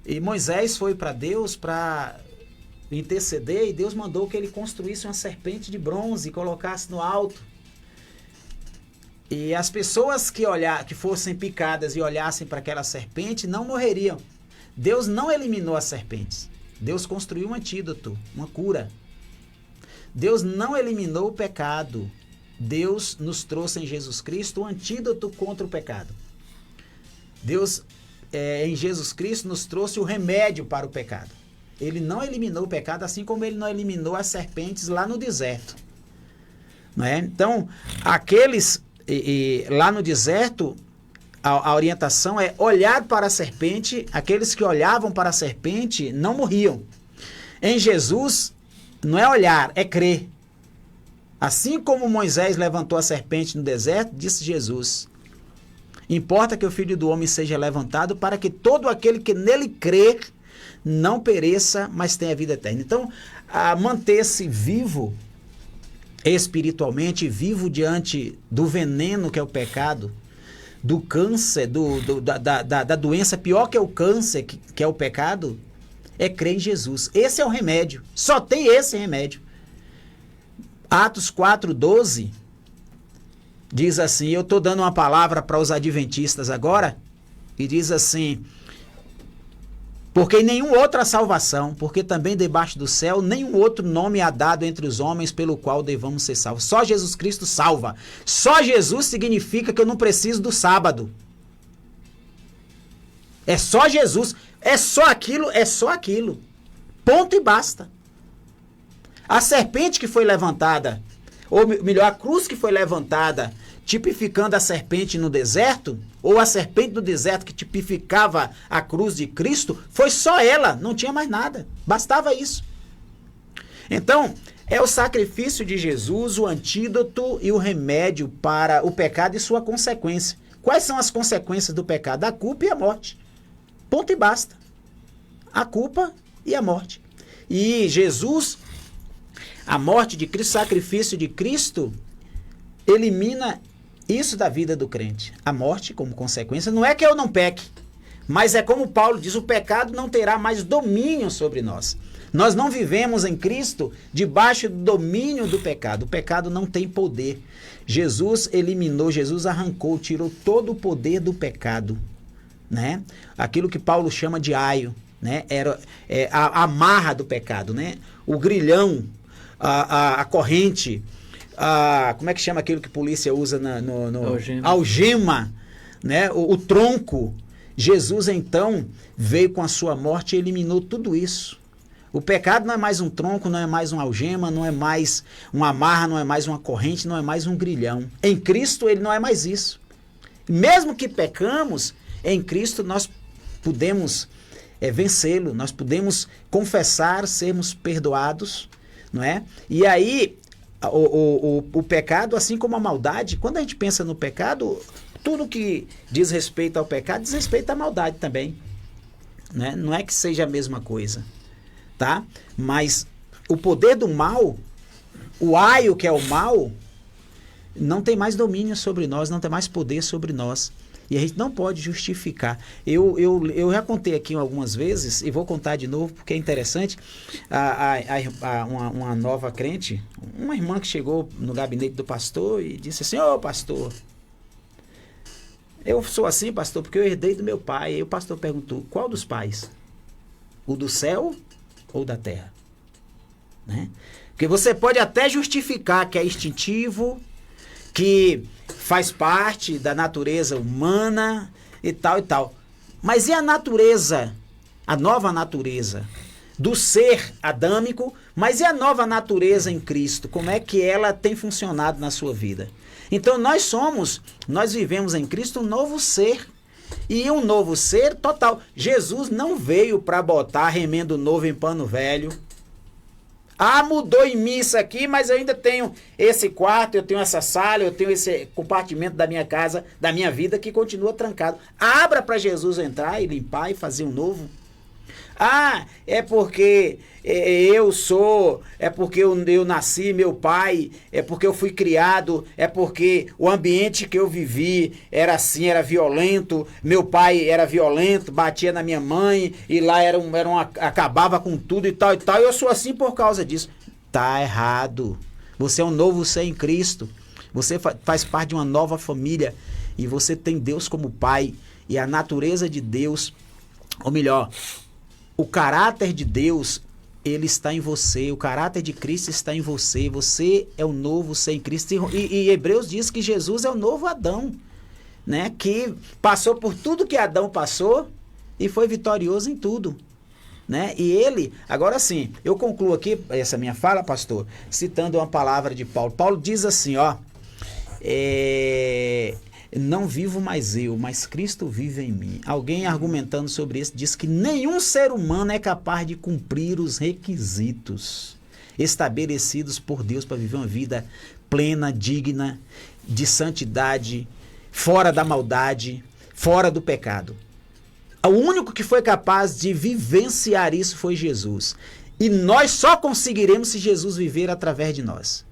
E Moisés foi para Deus para interceder, e Deus mandou que ele construísse uma serpente de bronze e colocasse no alto. E as pessoas que fossem picadas e olhassem para aquela serpente não morreriam. Deus não eliminou as serpentes. Deus construiu um antídoto, uma cura. Deus não eliminou o pecado. Deus nos trouxe em Jesus Cristo o antídoto contra o pecado. Deus, em Jesus Cristo, nos trouxe o remédio para o pecado. Ele não eliminou o pecado, assim como ele não eliminou as serpentes lá no deserto. Não é? Então, aqueles lá no deserto, a orientação é olhar para a serpente. Aqueles que olhavam para a serpente não morriam. Em Jesus, não é olhar, é crer. Assim como Moisés levantou a serpente no deserto, disse Jesus: importa que o Filho do Homem seja levantado para que todo aquele que nele crer não pereça, mas tenha vida eterna. Então, manter-se vivo espiritualmente, vivo diante do veneno que é o pecado, do câncer, da doença pior que é o câncer, que é o pecado, é crer em Jesus. Esse é o remédio. Só tem esse remédio. Atos 4:12 diz assim, eu estou dando uma palavra para os adventistas agora, e diz assim: porque em nenhuma outra salvação, porque também debaixo do céu, nenhum outro nome há dado entre os homens pelo qual devamos ser salvos. Só Jesus Cristo salva. Só Jesus significa que eu não preciso do sábado. É só Jesus. É só aquilo, é só aquilo. Ponto e basta. A serpente que foi levantada, ou melhor, a cruz que foi levantada, tipificando a serpente no deserto, ou a serpente do deserto que tipificava a cruz de Cristo, foi só ela, não tinha mais nada, bastava isso. Então, é o sacrifício de Jesus o antídoto e o remédio para o pecado e sua consequência. Quais são as consequências do pecado? A culpa e a morte. Ponto e basta. A culpa e a morte. E Jesus, a morte de Cristo, o sacrifício de Cristo, elimina isso da vida do crente. A morte como consequência. Não é que eu não peque, mas é como Paulo diz, o pecado não terá mais domínio sobre nós. Nós não vivemos em Cristo debaixo do domínio do pecado. O pecado não tem poder. Jesus eliminou, Jesus arrancou, tirou todo o poder do pecado, né? Aquilo que Paulo chama de aio, né? Era a amarra do pecado, né? O grilhão, a corrente, como é que chama aquilo que a polícia usa no algema, né? O tronco. Jesus então veio com a sua morte e eliminou tudo isso. O pecado não é mais um tronco, não é mais uma algema, não é mais uma amarra, não é mais uma corrente, não é mais um grilhão. Em Cristo ele não é mais isso. Mesmo que pecamos, em Cristo nós podemos vencê-lo, nós podemos confessar, sermos perdoados, não é? E aí o pecado, assim como a maldade, quando a gente pensa no pecado, tudo que diz respeito ao pecado diz respeito à maldade também, né? Não é que seja a mesma coisa. Tá? Mas o poder do mal, o aio que é o mal, não tem mais domínio sobre nós, não tem mais poder sobre nós. E a gente não pode justificar. Eu já contei aqui algumas vezes, e vou contar de novo porque é interessante. Uma nova crente, uma irmã que chegou no gabinete do pastor e disse assim: ô pastor, eu sou assim, pastor, porque eu herdei do meu pai. E o pastor perguntou: qual dos pais? O do céu ou da terra, né? Porque você pode até justificar que é instintivo, que faz parte da natureza humana e tal, mas e a natureza, a nova natureza do ser adâmico, mas e a nova natureza em Cristo, como é que ela tem funcionado na sua vida? Então nós vivemos em Cristo um novo ser. E um novo ser total. Jesus não veio para botar remendo novo em pano velho. Mudou em mim isso aqui, mas eu ainda tenho esse quarto, eu tenho essa sala, eu tenho esse compartimento da minha casa, da minha vida que continua trancado. Abra para Jesus entrar e limpar e fazer um novo. É porque é porque eu nasci, meu pai, é porque eu fui criado, é porque o ambiente que eu vivi era assim, era violento, meu pai era violento, batia na minha mãe, e lá acabava com tudo e tal, e eu sou assim por causa disso. Tá errado. Você é um novo ser em Cristo. Você faz parte de uma nova família e você tem Deus como pai e a natureza de Deus, ou melhor, o caráter de Deus, ele está em você, o caráter de Cristo está em você, você é o novo ser em Cristo. E Hebreus diz que Jesus é o novo Adão, né? Que passou por tudo que Adão passou e foi vitorioso em tudo, né? E ele, agora sim, eu concluo aqui essa minha fala, pastor, citando uma palavra de Paulo. Paulo diz assim, ó, não vivo mais eu, mas Cristo vive em mim. Alguém argumentando sobre isso diz que nenhum ser humano é capaz de cumprir os requisitos estabelecidos por Deus para viver uma vida plena, digna, de santidade, fora da maldade, fora do pecado. O único que foi capaz de vivenciar isso foi Jesus. E nós só conseguiremos se Jesus viver através de nós.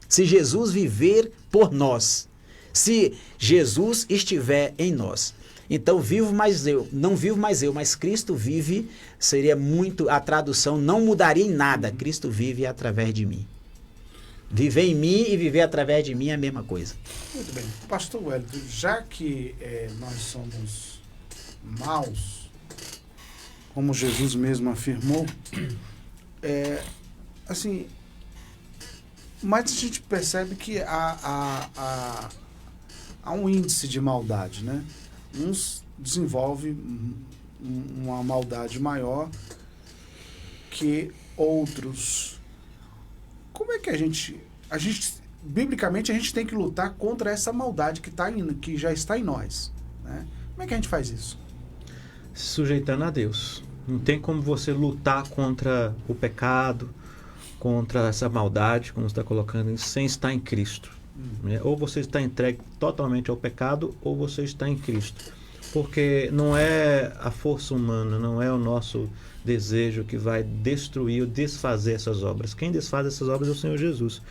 Se Jesus viver por nós. Se Jesus estiver em nós. Então, não vivo mais eu, mas Cristo vive, seria muito, a tradução não mudaria em nada. Cristo vive através de mim. Viver em mim e viver através de mim é a mesma coisa. Muito bem. Pastor Wellington, já que nós somos maus, como Jesus mesmo afirmou, assim, mas a gente percebe que há um índice de maldade, né? Uns desenvolvem uma maldade maior que outros. Como é que a gente biblicamente, a gente tem que lutar contra essa maldade que já está em nós, né? Como é que a gente faz isso? Se sujeitando a Deus. Não tem como você lutar contra o pecado, contra essa maldade, como você está colocando, sem estar em Cristo. Ou você está entregue totalmente ao pecado, ou você está em Cristo. Porque não é a força humana, não é o nosso desejo que vai destruir ou desfazer essas obras. Quem desfaz essas obras é o Senhor Jesus.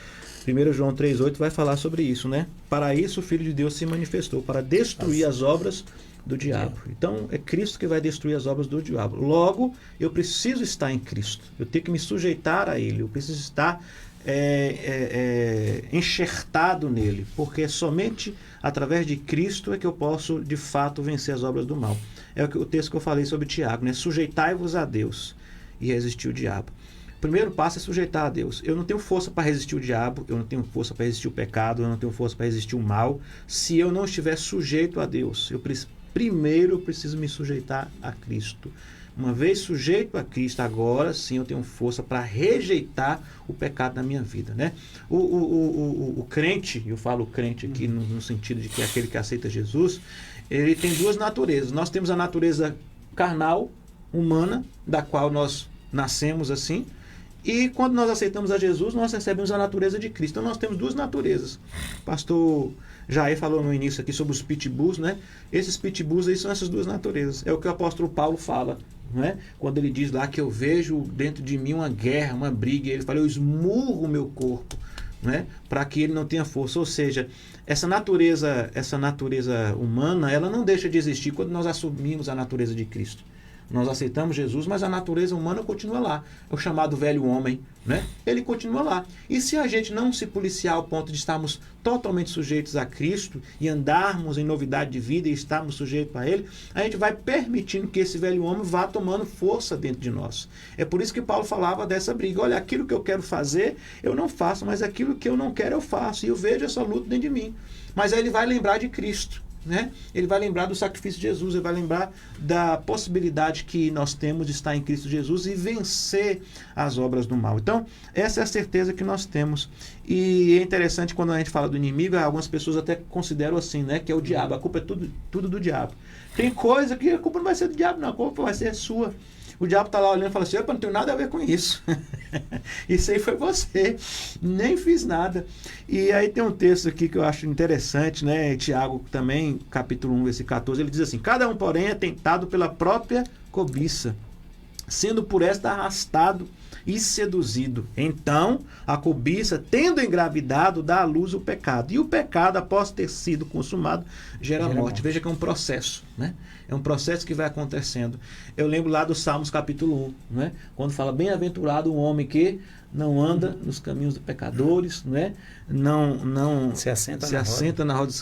1 João 3,8 vai falar sobre isso, né? Para isso o Filho de Deus se manifestou, para destruir as obras do diabo. Então é Cristo que vai destruir as obras do diabo. Logo, eu preciso estar em Cristo. Eu tenho que me sujeitar a Ele. Eu preciso estar enxertado nele, porque é somente através de Cristo é que eu posso de fato vencer as obras do mal. É o texto que eu falei sobre Tiago, né? Sujeitai-vos a Deus e resistir o diabo. O primeiro passo é sujeitar a Deus. Eu não tenho força para resistir o diabo, eu não tenho força para resistir o pecado, eu não tenho força para resistir o mal, se eu não estiver sujeito a Deus. Primeiro eu preciso me sujeitar a Cristo. Uma vez sujeito a Cristo, agora sim eu tenho força para rejeitar o pecado na minha vida, né? O crente, eu falo crente aqui no sentido de que é aquele que aceita Jesus, ele tem duas naturezas. Nós temos a natureza carnal, humana, da qual nós nascemos assim, e quando nós aceitamos a Jesus, nós recebemos a natureza de Cristo. Então nós temos duas naturezas. Pastor Jair falou no início aqui sobre os pitbulls, né? Esses pitbulls aí são essas duas naturezas. É o que o apóstolo Paulo fala, né? Quando ele diz lá que eu vejo dentro de mim uma guerra, uma briga, ele fala, eu esmurro o meu corpo, né? Para que ele não tenha força. Ou seja, essa natureza humana, ela não deixa de existir quando nós assumimos a natureza de Cristo. Nós aceitamos Jesus, mas a natureza humana continua lá. É o chamado velho homem, né? Ele continua lá. E se a gente não se policiar ao ponto de estarmos totalmente sujeitos a Cristo e andarmos em novidade de vida e estarmos sujeitos a Ele, a gente vai permitindo que esse velho homem vá tomando força dentro de nós. É por isso que Paulo falava dessa briga. Olha, aquilo que eu quero fazer, eu não faço, mas aquilo que eu não quero, eu faço. E eu vejo essa luta dentro de mim. Mas aí ele vai lembrar de Cristo, né? Ele vai lembrar do sacrifício de Jesus, ele vai lembrar da possibilidade que nós temos de estar em Cristo Jesus e vencer as obras do mal. Então, essa é a certeza que nós temos. E é interessante quando a gente fala do inimigo, algumas pessoas até consideram assim, né? Que é o diabo, a culpa é tudo do diabo. Tem coisa que a culpa não vai ser do diabo, não, a culpa vai ser sua. O diabo está lá olhando e fala assim, opa, não tenho nada a ver com isso. Isso aí foi você. Nem fiz nada. E aí tem um texto aqui que eu acho interessante, né? Tiago também, capítulo 1, versículo 14, ele diz assim, cada um, porém, é tentado pela própria cobiça, sendo por esta arrastado e seduzido. Então, a cobiça, tendo engravidado, dá à luz o pecado. E o pecado, após ter sido consumado, gera morte. Veja que é um processo, né? É um processo que vai acontecendo. Eu lembro lá do Salmos capítulo 1, né? Quando fala, bem-aventurado o homem que não anda nos caminhos dos pecadores, não é? Não se assenta na roda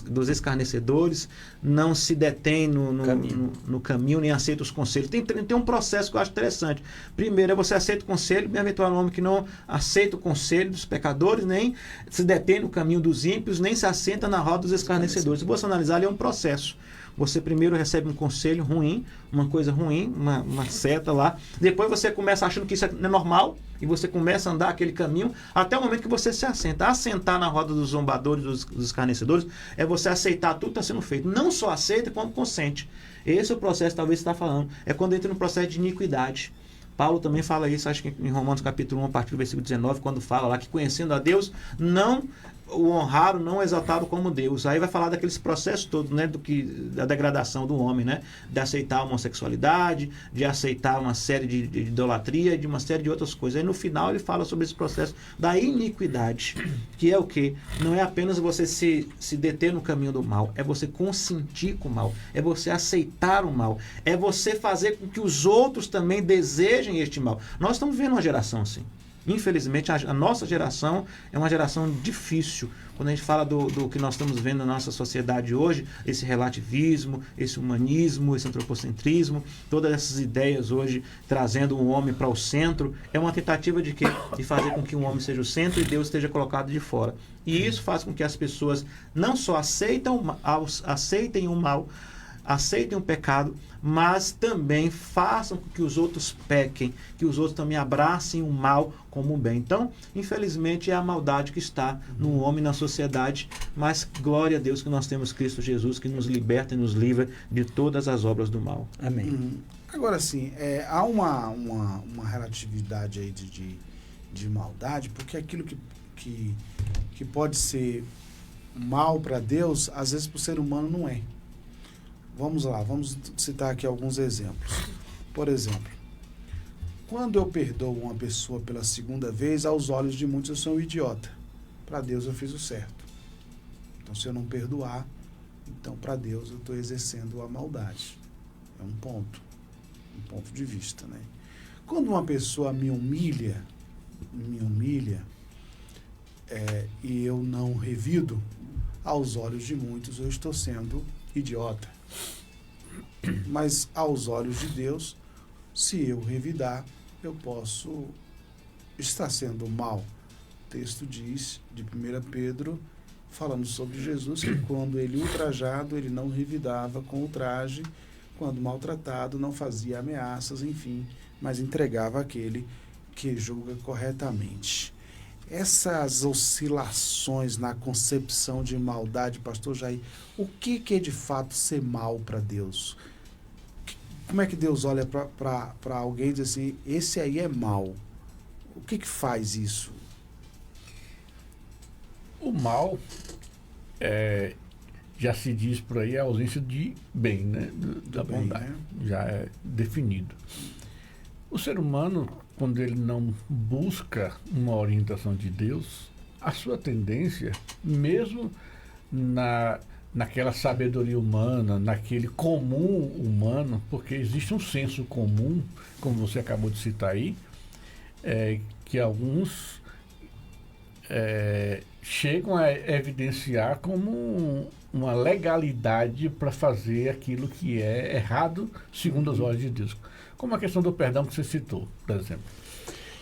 dos escarnecedores, não se detém no caminho, nem aceita os conselhos. Tem um processo que eu acho interessante. Primeiro, você aceita o conselho, bem-aventurado o homem que não aceita o conselho dos pecadores, nem se detém no caminho dos ímpios, nem se assenta na roda dos escarnecedores. Se você analisar, ali é um processo. Você primeiro recebe um conselho ruim, uma coisa ruim, uma seta lá. Depois você começa achando que isso é normal e você começa a andar aquele caminho até o momento que você se assenta. Assentar na roda dos zombadores, dos escarnecedores, é você aceitar tudo que está sendo feito. Não só aceita, como consente. Esse é o processo, talvez, que você está falando. É quando entra no processo de iniquidade. Paulo também fala isso, acho que em Romanos capítulo 1, a partir do versículo 19, quando fala lá que conhecendo a Deus, não o honraram, não exaltaram como Deus. Aí vai falar daqueles processos todos, né, da degradação do homem, né, de aceitar a homossexualidade, de aceitar uma série de idolatria, de uma série de outras coisas. Aí no final ele fala sobre esse processo da iniquidade, que é o quê? Não é apenas você se deter no caminho do mal, é você consentir com o mal, é você aceitar o mal, é você fazer com que os outros também desejem este mal. Nós estamos vivendo uma geração assim. Infelizmente, a nossa geração é uma geração difícil. Quando a gente fala do que nós estamos vendo na nossa sociedade hoje, esse relativismo, esse humanismo, esse antropocentrismo, todas essas ideias hoje trazendo o homem para o centro, é uma tentativa de quê? De fazer com que o homem seja o centro e Deus esteja colocado de fora. E isso faz com que as pessoas não só aceitem o mal, aceitem o pecado, mas também façam com que os outros pequem, que os outros também abracem o mal como o bem. Então, infelizmente, é a maldade que está no homem, na sociedade, mas glória a Deus que nós temos Cristo Jesus, que nos liberta e nos livra de todas as obras do mal. Amém. Agora, sim, há uma relatividade aí de maldade, porque aquilo que pode ser mal para Deus, às vezes para o ser humano não é. Vamos lá, vamos citar aqui alguns exemplos. Por exemplo, quando eu perdoo uma pessoa pela segunda vez, aos olhos de muitos eu sou um idiota. Para Deus eu fiz o certo. Então, se eu não perdoar, então para Deus eu estou exercendo a maldade. É um ponto de vista, né? Quando uma pessoa me humilha, e eu não revido, aos olhos de muitos eu estou sendo idiota. Mas aos olhos de Deus, se eu revidar, eu posso estar sendo mal. O texto diz, de 1 Pedro, falando sobre Jesus, que quando ele ultrajado, ele não revidava com ultraje, quando maltratado, não fazia ameaças, enfim, mas entregava aquele que julga corretamente. Essas oscilações na concepção de maldade, pastor Jair, o que é de fato ser mal para Deus? Como é que Deus olha para alguém e diz assim, esse aí é mal? O que faz isso? O mal, já se diz por aí, a ausência de bem, né? Da bondade, né? Já é definido. O ser humano, quando ele não busca uma orientação de Deus, a sua tendência, mesmo naquela sabedoria humana, naquele comum humano, porque existe um senso comum, como você acabou de citar aí, que alguns chegam a evidenciar como uma legalidade para fazer aquilo que é errado segundo os olhos de Deus. Como a questão do perdão que você citou, por exemplo.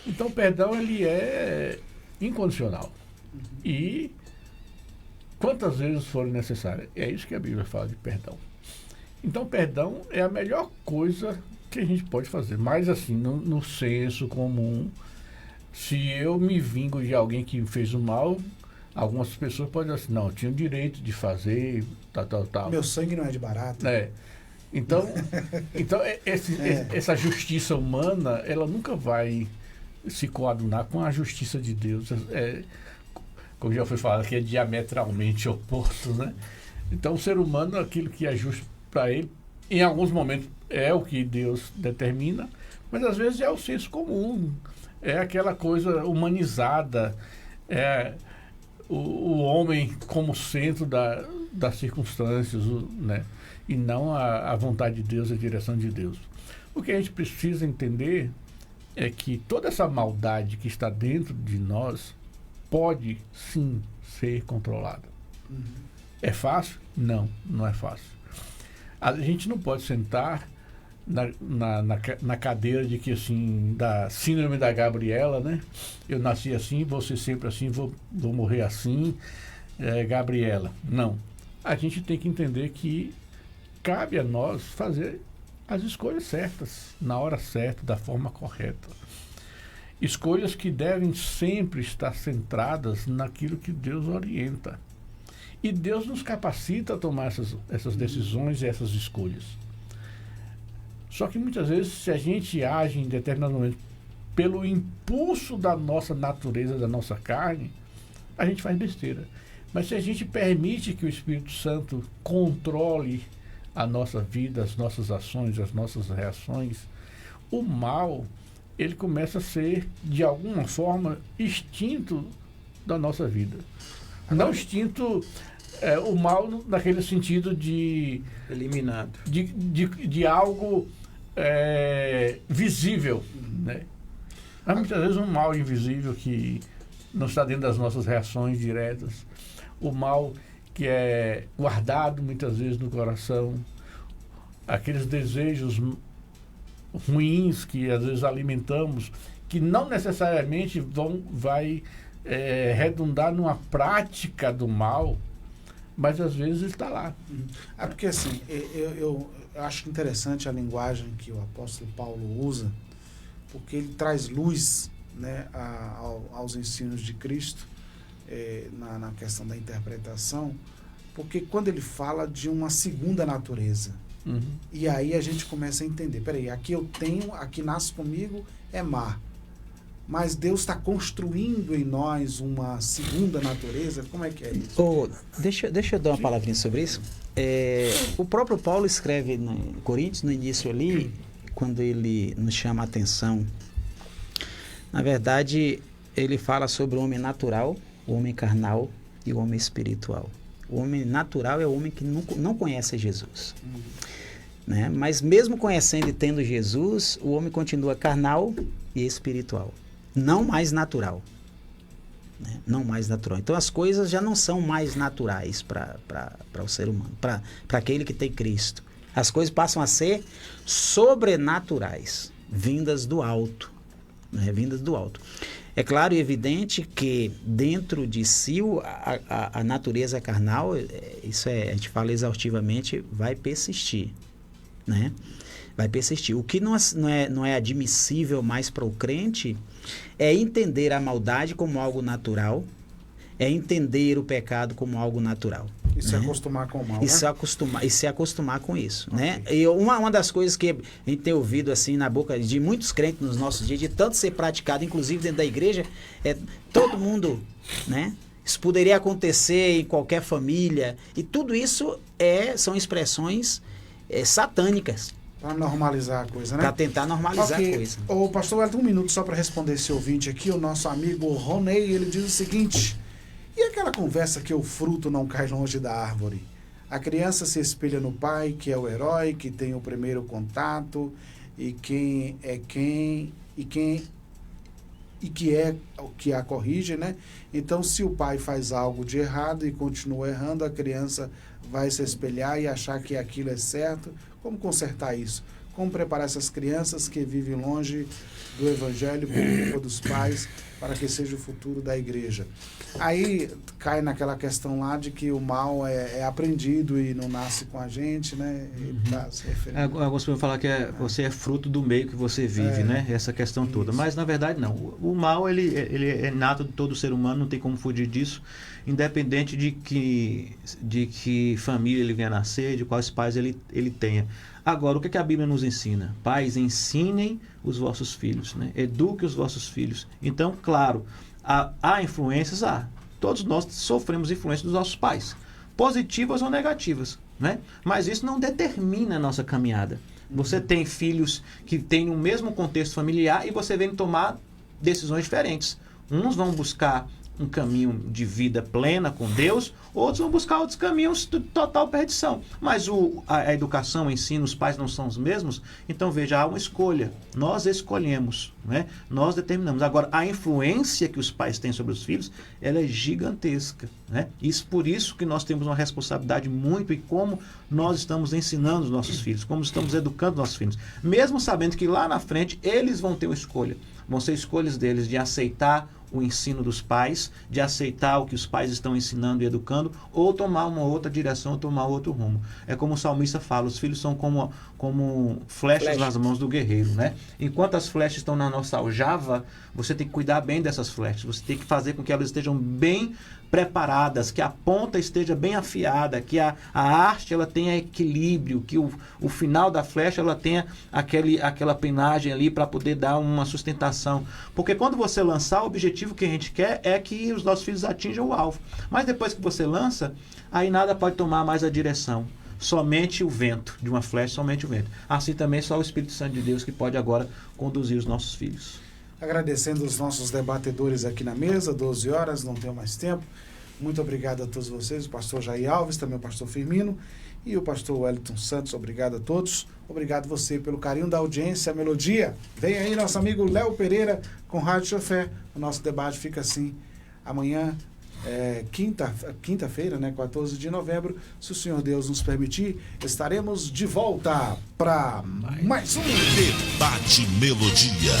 Então, o perdão, ele é incondicional. E quantas vezes forem necessárias. É isso que a Bíblia fala de perdão. Então, perdão é a melhor coisa que a gente pode fazer. Mas, assim, no senso comum, se eu me vingo de alguém que fez o mal, algumas pessoas podem dizer assim, não, eu tinha o direito de fazer, tal. Meu sangue não é de barata. Então essa justiça humana, ela nunca vai se coadunar com a justiça de Deus. Como já foi falado, que é diametralmente oposto, né? Então, o ser humano, aquilo que é justo para ele, em alguns momentos é o que Deus determina, mas às vezes é o senso comum, é aquela coisa humanizada, o homem como centro das circunstâncias, né? E não a vontade de Deus, a direção de Deus. O que a gente precisa entender é que toda essa maldade que está dentro de nós pode sim ser controlada. É fácil? Não, não é fácil. A gente não pode sentar na cadeira de que, assim, da síndrome da Gabriela, né? Eu nasci assim, vou ser sempre assim, vou morrer assim, Gabriela. Não. A gente tem que entender que cabe a nós fazer as escolhas certas, na hora certa, da forma correta. Escolhas que devem sempre estar centradas naquilo que Deus orienta. E Deus nos capacita a tomar essas decisões e essas escolhas. Só que muitas vezes, se a gente age em determinado momento pelo impulso da nossa natureza, da nossa carne, a gente faz besteira. Mas se a gente permite que o Espírito Santo controle a nossa vida, as nossas ações, as nossas reações, o mal, ele começa a ser, de alguma forma, extinto da nossa vida. Não extinto, o mal naquele sentido de... eliminado. De algo visível, né? Há muitas vezes um mal invisível que não está dentro das nossas reações diretas. O mal que é guardado muitas vezes no coração, aqueles desejos ruins que às vezes alimentamos, que não necessariamente vai redundar numa prática do mal, mas às vezes está lá. Porque assim, eu acho interessante a linguagem que o apóstolo Paulo usa, porque ele traz luz, né, aos ensinos de Cristo, na questão da interpretação, porque quando ele fala de uma segunda natureza, e aí a gente começa a entender, peraí, aqui eu tenho, aqui nasce comigo, é mar, mas Deus está construindo em nós uma segunda natureza, como é que é isso? Deixa eu dar uma palavrinha sobre isso. O próprio Paulo escreve em Coríntios, no início ali, quando ele nos chama a atenção, na verdade, ele fala sobre o homem natural, o homem carnal e o homem espiritual. O homem natural é o homem que não conhece Jesus. Né? Mas mesmo conhecendo e tendo Jesus, o homem continua carnal e espiritual. Não mais natural. Né? Não mais natural. Então as coisas já não são mais naturais para o ser humano, para aquele que tem Cristo. As coisas passam a ser sobrenaturais, vindas do alto. Né? Vindas do alto. É claro e evidente que dentro de si a natureza carnal, isso a gente fala exaustivamente, vai persistir. Né? Vai persistir. O que não é admissível mais para o crente é entender a maldade como algo natural, é entender o pecado como algo natural. E se acostumar com o mal, e se acostumar com isso, né? E uma das coisas que a gente tem ouvido assim na boca de muitos crentes nos nossos dias, de tanto ser praticado, inclusive dentro da igreja, todo mundo, né? Isso poderia acontecer em qualquer família, e tudo isso são expressões satânicas. Para normalizar a coisa, né? Para tentar normalizar a coisa. Ô, pastor Wellington, um minuto só para responder esse ouvinte aqui, o nosso amigo Ronei, ele diz o seguinte: e aquela conversa que o fruto não cai longe da árvore? A criança se espelha no pai, que é o herói, que tem o primeiro contato, e que é o que a corrige, né? Então, se o pai faz algo de errado e continua errando, a criança vai se espelhar e achar que aquilo é certo. Como consertar isso? Como preparar essas crianças que vivem longe do evangelho por culpa dos pais para que seja o futuro da igreja? Aí cai naquela questão lá de que o mal é aprendido e não nasce com a gente, né? Tá se referindo. Alguns podem falar que você é fruto do meio que você vive, né? Essa questão toda. Mas na verdade não. O mal ele é nato de todo ser humano, não tem como fugir disso, independente de que família ele venha nascer, de quais pais ele tenha. Agora, o que a Bíblia nos ensina? Pais, ensinem os vossos filhos, né? Eduque os vossos filhos. Então, claro, há influências, todos nós sofremos influência dos nossos pais, positivas ou negativas, né? Mas isso não determina a nossa caminhada. Você tem filhos que têm o mesmo contexto familiar e você vem tomar decisões diferentes. Uns vão buscar um caminho de vida plena com Deus, outros vão buscar outros caminhos de total perdição. Mas a educação, o ensino, os pais não são os mesmos, então veja, há uma escolha. Nós escolhemos, né? Nós determinamos. Agora, a influência que os pais têm sobre os filhos, ela é gigantesca, né? Por isso que nós temos uma responsabilidade muito em como nós estamos ensinando os nossos filhos, como estamos educando nossos filhos. Mesmo sabendo que lá na frente eles vão ter uma escolha. Vão ser escolhas deles de aceitar o ensino dos pais, de aceitar o que os pais estão ensinando e educando, ou tomar uma outra direção, ou tomar outro rumo. É como o salmista fala, os filhos são como flechas nas mãos do guerreiro, né? Enquanto as flechas estão na nossa aljava, você tem que cuidar bem dessas flechas, você tem que fazer com que elas estejam bem preparadas, que a ponta esteja bem afiada, que a haste ela tenha equilíbrio, que o final da flecha ela tenha aquela penagem ali para poder dar uma sustentação. Porque quando você lançar, o objetivo que a gente quer é que os nossos filhos atinjam o alvo. Mas depois que você lança, aí nada pode tomar mais a direção. Somente o vento de uma flecha, somente o vento. Assim também só o Espírito Santo de Deus que pode agora conduzir os nossos filhos. Agradecendo os nossos debatedores aqui na mesa, 12 horas, não tenho mais tempo. Muito obrigado a todos vocês, o pastor Jair Alves, também o pastor Firmino e o pastor Wellington Santos. Obrigado a todos. Obrigado você pelo carinho da audiência, a melodia. Vem aí nosso amigo Léo Pereira com Rádio Chofé. O nosso debate fica assim. Amanhã, quinta-feira, né, 14 de novembro, se o Senhor Deus nos permitir, estaremos de volta para mais um Debate Melodia.